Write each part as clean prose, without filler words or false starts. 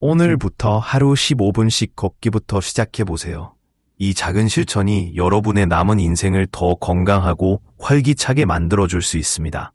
오늘부터 하루 15분씩 걷기부터 시작해보세요. 이 작은 실천이 여러분의 남은 인생을 더 건강하고 활기차게 만들어줄 수 있습니다.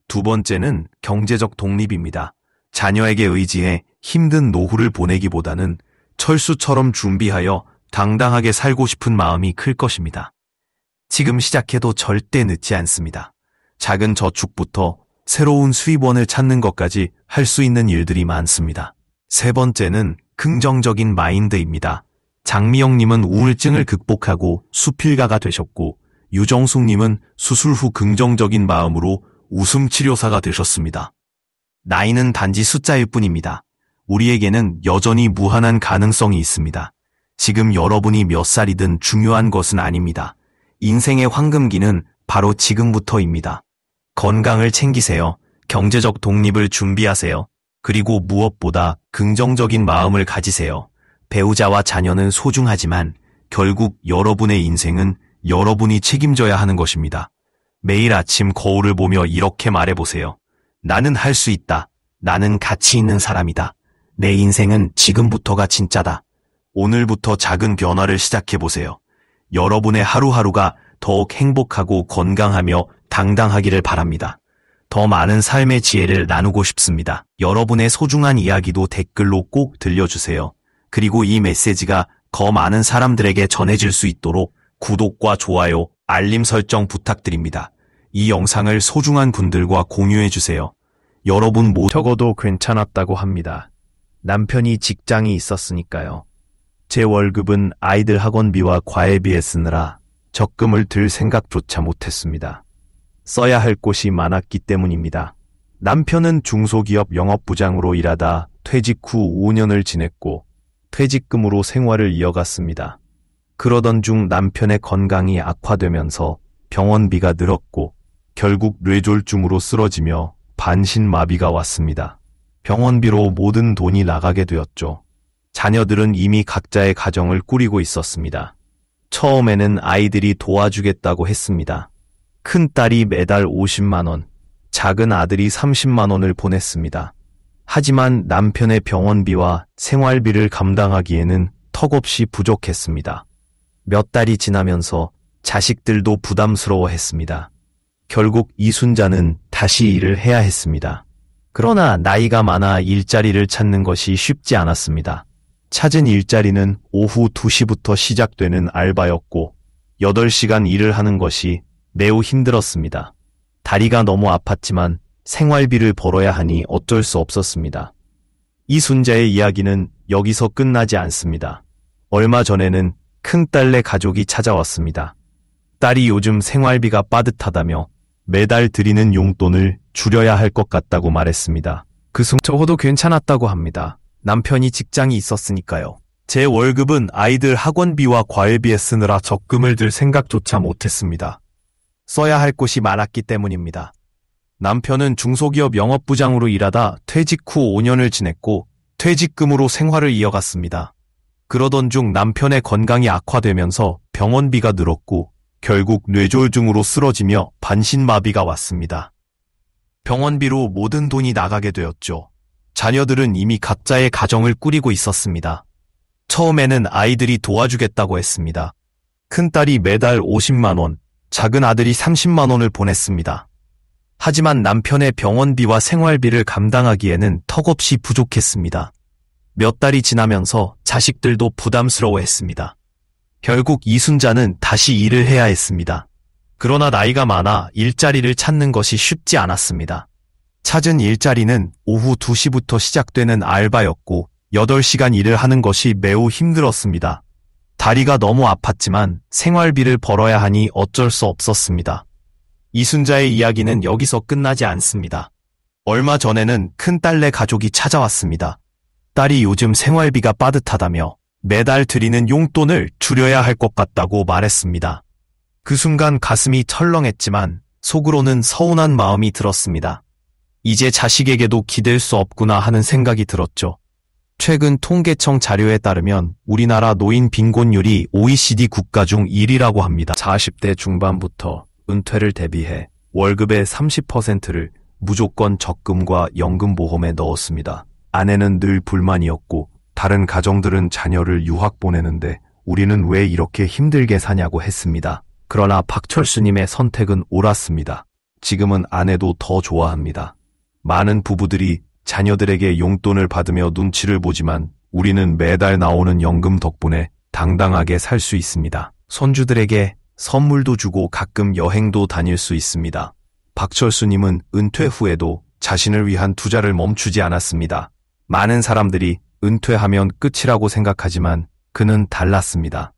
두 번째는 경제적 독립입니다. 자녀에게 의지해 힘든 노후를 보내기보다는 철수처럼 준비하여 당당하게 살고 싶은 마음이 클 것입니다. 지금 시작해도 절대 늦지 않습니다. 작은 저축부터 새로운 수입원을 찾는 것까지 할 수 있는 일들이 많습니다. 세 번째는 긍정적인 마인드입니다. 장미영님은 우울증을 극복하고 수필가가 되셨고, 유정숙님은 수술 후 긍정적인 마음으로 웃음치료사가 되셨습니다. 나이는 단지 숫자일 뿐입니다. 우리에게는 여전히 무한한 가능성이 있습니다. 지금 여러분이 몇 살이든 중요한 것은 아닙니다. 인생의 황금기는 바로 지금부터입니다. 건강을 챙기세요. 경제적 독립을 준비하세요. 그리고 무엇보다 긍정적인 마음을 가지세요. 배우자와 자녀는 소중하지만 결국 여러분의 인생은 여러분이 책임져야 하는 것입니다. 매일 아침 거울을 보며 이렇게 말해보세요. 나는 할 수 있다. 나는 가치 있는 사람이다. 내 인생은 지금부터가 진짜다. 오늘부터 작은 변화를 시작해보세요. 여러분의 하루하루가 더욱 행복하고 건강하며 당당하기를 바랍니다. 더 많은 삶의 지혜를 나누고 싶습니다. 여러분의 소중한 이야기도 댓글로 꼭 들려주세요. 그리고 이 메시지가 더 많은 사람들에게 전해질 수 있도록 구독과 좋아요, 알림 설정 부탁드립니다. 이 영상을 소중한 분들과 공유해주세요. 여러분 모두 적어도 괜찮았다고 합니다. 남편이 직장이 있었으니까요. 제 월급은 아이들 학원비와 과외비에 쓰느라 적금을 들 생각조차 못했습니다. 써야 할 곳이 많았기 때문입니다. 남편은 중소기업 영업부장으로 일하다 퇴직 후 5년을 지냈고 퇴직금으로 생활을 이어갔습니다. 그러던 중 남편의 건강이 악화되면서 병원비가 늘었고 결국 뇌졸중으로 쓰러지며 반신마비가 왔습니다. 병원비로 모든 돈이 나가게 되었죠. 자녀들은 이미 각자의 가정을 꾸리고 있었습니다. 처음에는 아이들이 도와주겠다고 했습니다. 큰딸이 매달 50만 원, 작은 아들이 30만 원을 보냈습니다. 하지만 남편의 병원비와 생활비를 감당하기에는 턱없이 부족했습니다. 몇 달이 지나면서 자식들도 부담스러워했습니다. 결국 이순자는 다시 일을 해야 했습니다. 그러나 나이가 많아 일자리를 찾는 것이 쉽지 않았습니다. 찾은 일자리는 오후 2시부터 시작되는 알바였고 8시간 일을 하는 것이 매우 힘들었습니다. 다리가 너무 아팠지만 생활비를 벌어야 하니 어쩔 수 없었습니다. 이순자의 이야기는 여기서 끝나지 않습니다. 얼마 전에는 큰딸네 가족이 찾아왔습니다. 딸이 요즘 생활비가 빠듯하다며 매달 드리는 용돈을 줄여야 할 것 같다고 말했습니다. 적어도 괜찮았다고 합니다. 남편이 직장이 있었으니까요. 제 월급은 아이들 학원비와 과외비에 쓰느라 적금을 들 생각조차 못했습니다. 써야 할 곳이 많았기 때문입니다. 남편은 중소기업 영업부장으로 일하다 퇴직 후 5년을 지냈고 퇴직금으로 생활을 이어갔습니다. 그러던 중 남편의 건강이 악화되면서 병원비가 늘었고 결국 뇌졸중으로 쓰러지며 반신마비가 왔습니다. 병원비로 모든 돈이 나가게 되었죠. 자녀들은 이미 각자의 가정을 꾸리고 있었습니다. 처음에는 아이들이 도와주겠다고 했습니다. 큰딸이 매달 50만 원, 작은 아들이 30만 원을 보냈습니다. 하지만 남편의 병원비와 생활비를 감당하기에는 턱없이 부족했습니다. 몇 달이 지나면서 자식들도 부담스러워했습니다. 결국 이순자는 다시 일을 해야 했습니다. 그러나 나이가 많아 일자리를 찾는 것이 쉽지 않았습니다. 찾은 일자리는 오후 2시부터 시작되는 알바였고 8시간 일을 하는 것이 매우 힘들었습니다. 다리가 너무 아팠지만 생활비를 벌어야 하니 어쩔 수 없었습니다. 이순자의 이야기는 여기서 끝나지 않습니다. 얼마 전에는 큰딸네 가족이 찾아왔습니다. 딸이 요즘 생활비가 빠듯하다며 매달 드리는 용돈을 줄여야 할 것 같다고 말했습니다. 그 순간 가슴이 철렁했지만 속으로는 서운한 마음이 들었습니다. 이제 자식에게도 기댈 수 없구나 하는 생각이 들었죠. 최근 통계청 자료에 따르면 우리나라 노인 빈곤율이 OECD 국가 중 1위라고 합니다. 40대 중반부터 은퇴를 대비해 월급의 30%를 무조건 적금과 연금보험에 넣었습니다. 아내는 늘 불만이었고 다른 가정들은 자녀를 유학 보내는데 우리는 왜 이렇게 힘들게 사냐고 했습니다. 그러나 박철수님의 선택은 옳았습니다. 지금은 아내도 더 좋아합니다. 많은 부부들이 자녀들에게 용돈을 받으며 눈치를 보지만 우리는 매달 나오는 연금 덕분에 당당하게 살 수 있습니다. 손주들에게 선물도 주고 가끔 여행도 다닐 수 있습니다. 박철수님은 은퇴 후에도 자신을 위한 투자를 멈추지 않았습니다. 많은 사람들이 은퇴하면 끝이라고 생각하지만 그는 달랐습니다.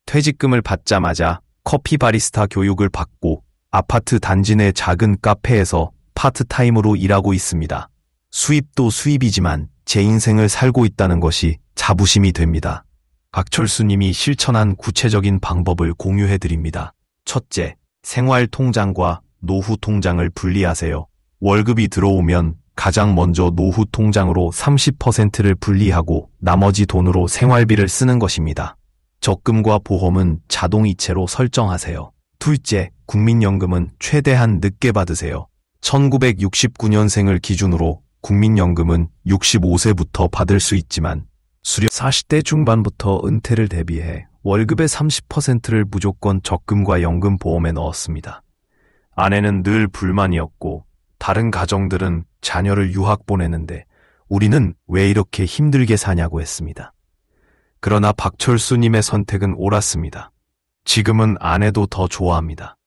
퇴직금을 받자마자 커피 바리스타 교육을 받고 아파트 단지 내 작은 카페에서 파트타임으로 일하고 있습니다. 수입도 수입이지만 제 인생을 살고 있다는 것이 자부심이 됩니다. 박철수님이 실천한 구체적인 방법을 공유해드립니다. 첫째, 생활통장과 노후통장을 분리하세요. 월급이 들어오면 가장 먼저 노후통장으로 30%를 분리하고 나머지 돈으로 생활비를 쓰는 것입니다. 적금과 보험은 자동이체로 설정하세요. 둘째, 국민연금은 최대한 늦게 받으세요. 1969년생을 기준으로 국민연금은 65세부터 받을 수 있지만 수령 40대 중반부터 은퇴를 대비해 월급의 30%를 무조건 적금과 연금 보험에 넣었습니다. 아내는 늘 불만이었고 다른 가정들은 자녀를 유학 보내는데 우리는 왜 이렇게 힘들게 사냐고 했습니다. 그러나 박철수님의 선택은 옳았습니다. 지금은 아내도 더 좋아합니다.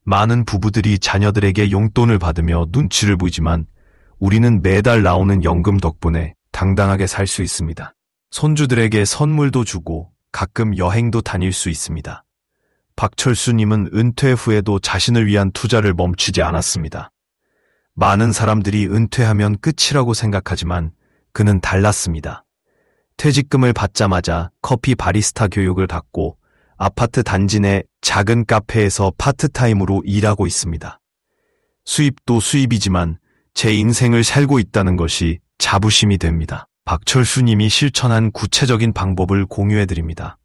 많은 부부들이 자녀들에게 용돈을 받으며 눈치를 보지만 우리는 매달 나오는 연금 덕분에 당당하게 살 수 있습니다. 손주들에게 선물도 주고 가끔 여행도 다닐 수 있습니다. 박철수님은 은퇴 후에도 자신을 위한 투자를 멈추지 않았습니다. 많은 사람들이 은퇴하면 끝이라고 생각하지만 그는 달랐습니다. 퇴직금을 받자마자 커피 바리스타 교육을 받고 아파트 단지 내 작은 카페에서 파트타임으로 일하고 있습니다. 수입도 수입이지만 제 인생을 살고 있다는 것이 자부심이 됩니다. 박철수님이 실천한 구체적인 방법을 공유해드립니다.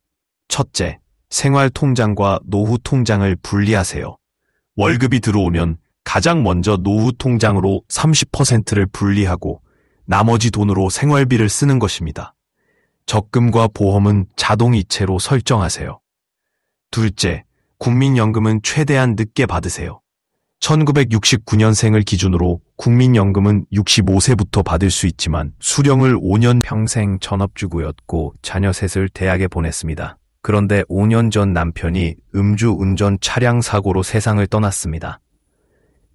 첫째, 생활통장과 노후통장을 분리하세요. 월급이 들어오면 가장 먼저 노후통장으로 30%를 분리하고 나머지 돈으로 생활비를 쓰는 것입니다. 적금과 보험은 자동이체로 설정하세요. 둘째, 국민연금은 최대한 늦게 받으세요. 1969년생을 기준으로 국민연금은 65세부터 받을 수 있지만 수령을 5년 평생 전업주부였고 자녀 셋을 대학에 보냈습니다. 그런데 5년 전 남편이 음주운전 차량 사고로 세상을 떠났습니다.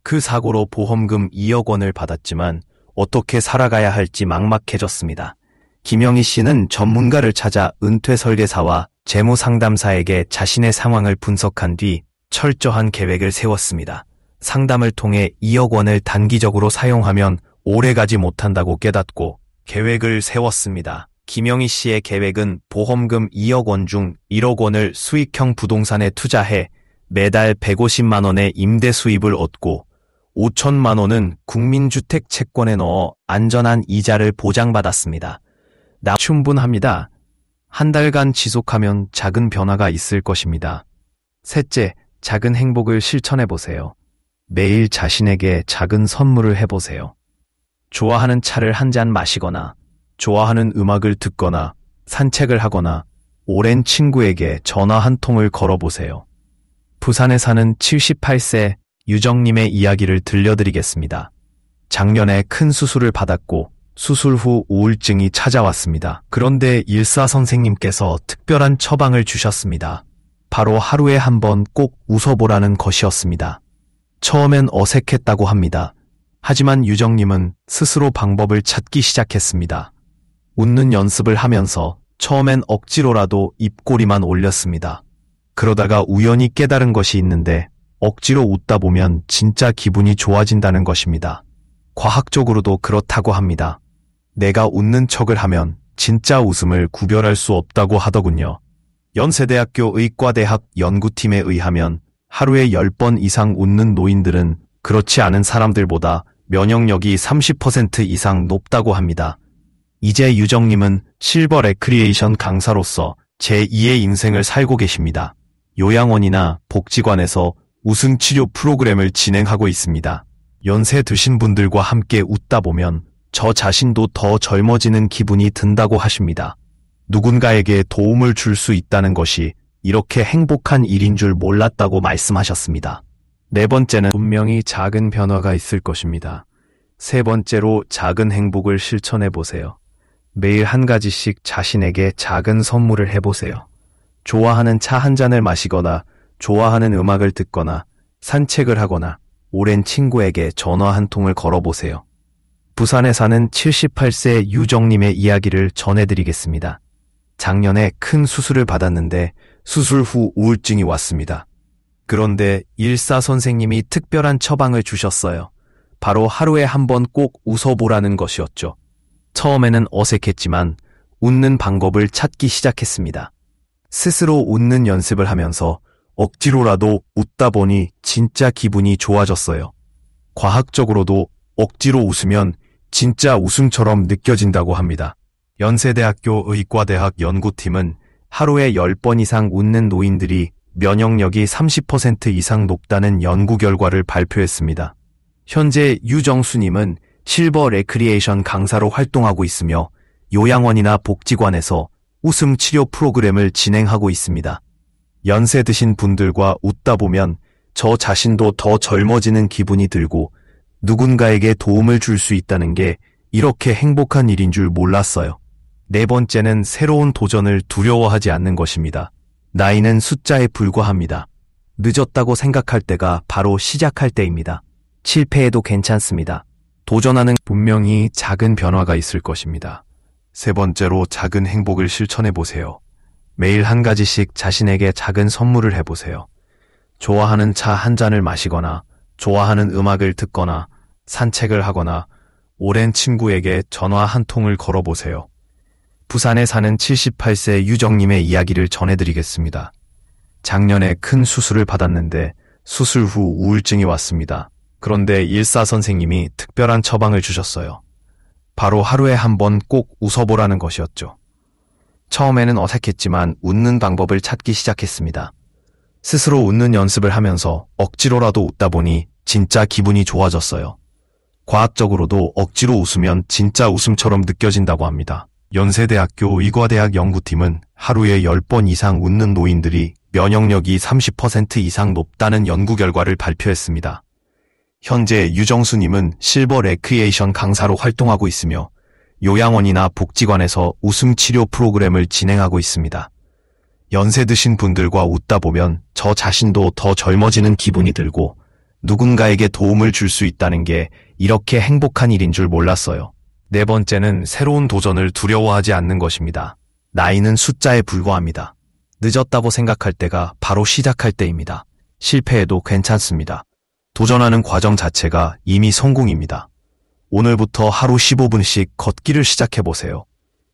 그 사고로 보험금 2억 원을 받았지만 어떻게 살아가야 할지 막막해졌습니다. 김영희 씨는 전문가를 찾아 은퇴 설계사와 재무상담사에게 자신의 상황을 분석한 뒤 철저한 계획을 세웠습니다. 상담을 통해 2억 원을 단기적으로 사용하면 오래가지 못한다고 깨닫고 계획을 세웠습니다. 김영희 씨의 계획은 보험금 2억 원 중 1억 원을 수익형 부동산에 투자해 매달 150만 원의 임대 수입을 얻고 5천만 원은 국민주택 채권에 넣어 안전한 이자를 보장받았습니다. 충분합니다. 한 달간 지속하면 작은 변화가 있을 것입니다. 셋째, 작은 행복을 실천해보세요. 매일 자신에게 작은 선물을 해보세요. 좋아하는 차를 한 잔 마시거나, 좋아하는 음악을 듣거나, 산책을 하거나, 오랜 친구에게 전화 한 통을 걸어보세요. 부산에 사는 78세 유정님의 이야기를 들려드리겠습니다. 작년에 큰 수술을 받았고 수술 후 우울증이 찾아왔습니다. 그런데 일사 선생님께서 특별한 처방을 주셨습니다. 바로 하루에 한 번 꼭 웃어보라는 것이었습니다. 처음엔 어색했다고 합니다. 하지만 유정님은 스스로 방법을 찾기 시작했습니다. 웃는 연습을 하면서 처음엔 억지로라도 입꼬리만 올렸습니다. 그러다가 우연히 깨달은 것이 있는데 억지로 웃다 보면 진짜 기분이 좋아진다는 것입니다. 과학적으로도 그렇다고 합니다. 내가 웃는 척을 하면 진짜 웃음을 구별할 수 없다고 하더군요. 연세대학교 의과대학 연구팀에 의하면 하루에 10번 이상 웃는 노인들은 그렇지 않은 사람들보다 면역력이 30% 이상 높다고 합니다. 이제 유정님은 실버 레크리에이션 강사로서 제2의 인생을 살고 계십니다. 요양원이나 복지관에서 웃음 치료 프로그램을 진행하고 있습니다. 연세 드신 분들과 함께 웃다 보면 저 자신도 더 젊어지는 기분이 든다고 하십니다. 누군가에게 도움을 줄 수 있다는 것이 이렇게 행복한 일인 줄 몰랐다고 말씀하셨습니다. 네 번째는 분명히 작은 변화가 있을 것입니다. 세 번째로 작은 행복을 실천해 보세요. 매일 한 가지씩 자신에게 작은 선물을 해보세요. 좋아하는 차 한 잔을 마시거나, 좋아하는 음악을 듣거나, 산책을 하거나, 오랜 친구에게 전화 한 통을 걸어보세요. 부산에 사는 78세 유정님의 이야기를 전해드리겠습니다. 작년에 큰 수술을 받았는데 수술 후 우울증이 왔습니다. 그런데 일사 선생님이 특별한 처방을 주셨어요. 바로 하루에 한 번 꼭 웃어보라는 것이었죠. 처음에는 어색했지만 웃는 방법을 찾기 시작했습니다. 스스로 웃는 연습을 하면서 억지로라도 웃다 보니 진짜 기분이 좋아졌어요. 과학적으로도 억지로 웃으면 진짜 웃음처럼 느껴진다고 합니다. 연세대학교 의과대학 연구팀은 하루에 10번 이상 웃는 노인들이 면역력이 30% 이상 높다는 연구 결과를 발표했습니다. 현재 유정수님은 실버 레크리에이션 강사로 활동하고 있으며 요양원이나 복지관에서 웃음 치료 프로그램을 진행하고 있습니다. 연세 드신 분들과 웃다 보면 저 자신도 더 젊어지는 기분이 들고 누군가에게 도움을 줄 수 있다는 게 이렇게 행복한 일인 줄 몰랐어요. 네 번째는 새로운 도전을 두려워하지 않는 것입니다. 나이는 숫자에 불과합니다. 늦었다고 생각할 때가 바로 시작할 때입니다. 실패해도 괜찮습니다. 도전하는 분명히 작은 변화가 있을 것입니다. 세 번째로 작은 행복을 실천해 보세요. 매일 한 가지씩 자신에게 작은 선물을 해보세요. 좋아하는 차 한 잔을 마시거나, 좋아하는 음악을 듣거나, 산책을 하거나, 오랜 친구에게 전화 한 통을 걸어보세요. 부산에 사는 78세 유정님의 이야기를 전해드리겠습니다. 작년에 큰 수술을 받았는데 수술 후 우울증이 왔습니다. 그런데 일사 선생님이 특별한 처방을 주셨어요. 바로 하루에 한 번 꼭 웃어보라는 것이었죠. 처음에는 어색했지만 웃는 방법을 찾기 시작했습니다. 스스로 웃는 연습을 하면서 억지로라도 웃다 보니 진짜 기분이 좋아졌어요. 과학적으로도 억지로 웃으면 진짜 웃음처럼 느껴진다고 합니다. 연세대학교 의과대학 연구팀은 하루에 10번 이상 웃는 노인들이 면역력이 30% 이상 높다는 연구 결과를 발표했습니다. 현재 유정수님은 실버 레크리에이션 강사로 활동하고 있으며 요양원이나 복지관에서 웃음 치료 프로그램을 진행하고 있습니다. 연세 드신 분들과 웃다 보면 저 자신도 더 젊어지는 기분이 들고 누군가에게 도움을 줄 수 있다는 게 이렇게 행복한 일인 줄 몰랐어요. 네 번째는 새로운 도전을 두려워하지 않는 것입니다. 나이는 숫자에 불과합니다. 늦었다고 생각할 때가 바로 시작할 때입니다. 실패해도 괜찮습니다. 도전하는 과정 자체가 이미 성공입니다. 오늘부터 하루 15분씩 걷기를 시작해보세요.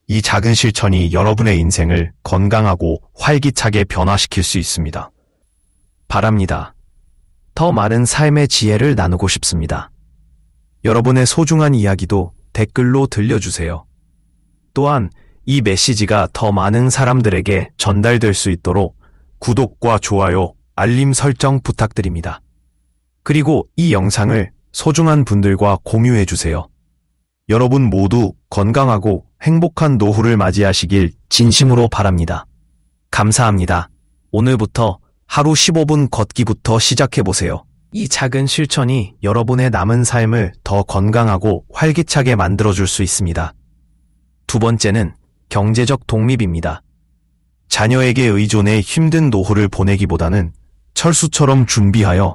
이 작은 실천이 여러분의 인생을 건강하고 활기차게 변화시킬 수 있습니다. 바랍니다. 더 많은 삶의 지혜를 나누고 싶습니다. 여러분의 소중한 이야기도 댓글로 들려주세요. 또한 이 메시지가 더 많은 사람들에게 전달될 수 있도록 구독과 좋아요, 알림 설정 부탁드립니다. 그리고 이 영상을 소중한 분들과 공유해주세요. 여러분 모두 건강하고 행복한 노후를 맞이하시길 진심으로 바랍니다. 감사합니다. 오늘부터 하루 15분 걷기부터 시작해보세요. 이 작은 실천이 여러분의 남은 삶을 더 건강하고 활기차게 만들어줄 수 있습니다. 두 번째는 경제적 독립입니다. 자녀에게 의존해 힘든 노후를 보내기보다는 철수처럼 준비하여